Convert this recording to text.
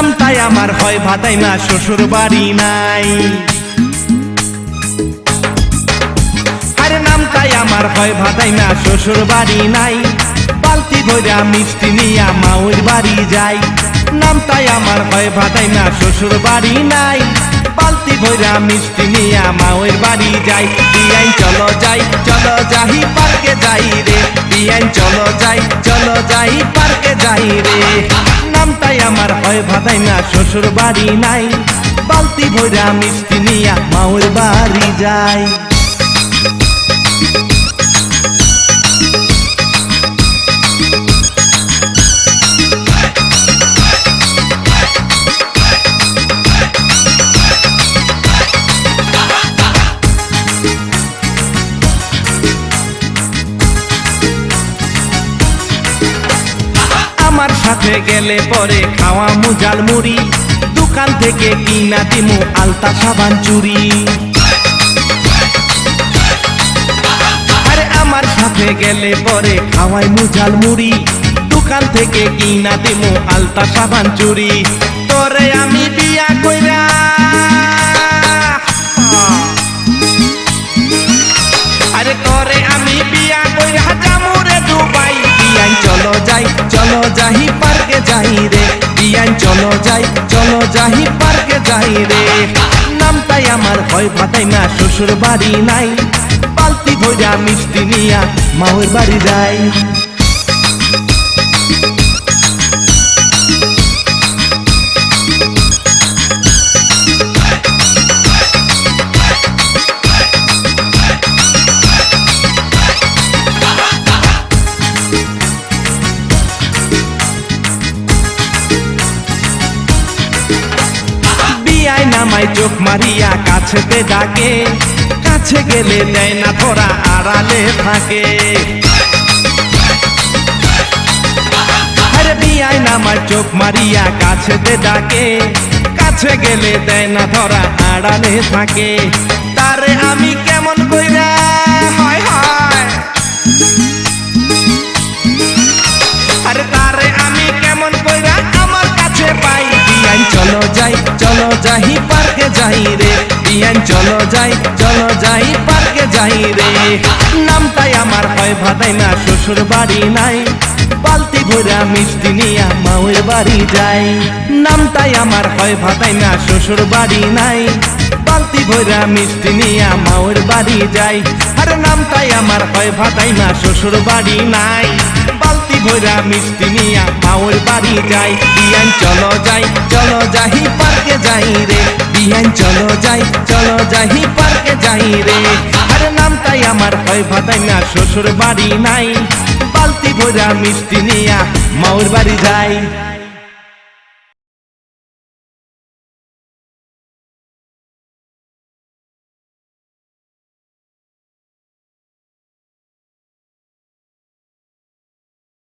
নামটাই আমার হয় ভাদাইমা, শ্বশুর বাড়ি নাই। আরে নামটাই আমার হয় ভাদাইমা, শ্বশুর বাড়ি নাই। বালতি ভইরা মিষ্টি নিয়া মাউর বাড়ি যাই। নামটাই আমার হয় ভাদাইমা, শ্বশুর বাড়ি নাই। বালতি ভইরা মিষ্টি নিয়া মাউর বাড়ি যাই। বিয়াই চলো যাই, চলো যাই পার্কে যাই রে। বিয়াই চলো যাই, চলো যাই পার্কে যাই রে। নামটাই আমার হয় ভাদাইমা, শ্বশুর বাড়ি নাই। বালতি ভইরা মিষ্টি নিয়া মাউর বাড়ি যাই। আমার সাথে গেলে পরে খাওয়া মুজাল মুড়ি, দোকান থেকে কিনা দিমু আলতা সাবান চুরি। আরে আমার সাথে গেলে পরে খাওয়াই মুজাল মুড়ি, দোকান থেকে কিনা দিমু আলতা সাবান চুরি। তোরে আমি বিয়া কইরা, আরে তোরে আমি বিয়া কইরা যামুরে দুবাই। বিয়াই চলো যাই, চলো যাই পার্কে যাই রে। বিয়াই চলো যাই, চলো যাই পার্কে যাই রে। নামটাই আমার হয় ভাদাইমা, শ্বশুর বাড়ি নাই। বালতি ভইরা মিষ্টি নিয়া মাউর বাড়ি যাই। নামাই চোখ মারিয়া কাছেতে ডাকে, কাছে গেলে দেয় না ধরা, আড়ালে থাকে। আরে বিয়াই নামাই চোখ মারিয়া কাছেতে ডাকে, কাছে গেলে দেয় না ধরা, আড়ালে থাকে। তারে আমি কেমন কইরা হয় হয়, আরে তারে আমি কেমন কইরা আমার কাছে পাই। বিয়াই চলো যাই, চলো যাই পার্কে যাই রে। বিয়াই চলো যাই, চলো যাই পার্কে যাই রে। নামটাই আমার হয় ভাদাইমা, শ্বশুর বাড়ি নাই। বালতি ভইরা মিষ্টি নিয়া মাউর বাড়ি যাই। নামটাই আমার হয় ভাদাইমা, শ্বশুর বাড়ি নাই। বালতি ভইরা মিষ্টি নিয়া মাউর বাড়ি যাই। আরে নামটাই আমার হয় ভাদাইমা, শ্বশুর বাড়ি নাই। বালতি ভইরা মিষ্টি নিয়া মাউর বাড়ি যাই। বিয়াই চলো যাই, চলো যাই পার্কে যাই রে। বিয়াই চলো যাই, চলো যাই পার্কে যাই রে। আরে নামটাই আমার হয় ভাদাইমা, শ্বশুর বাড়ি নাই। বালতি ভইরা মিষ্টি নিয়া মাউর বাড়ি যাই।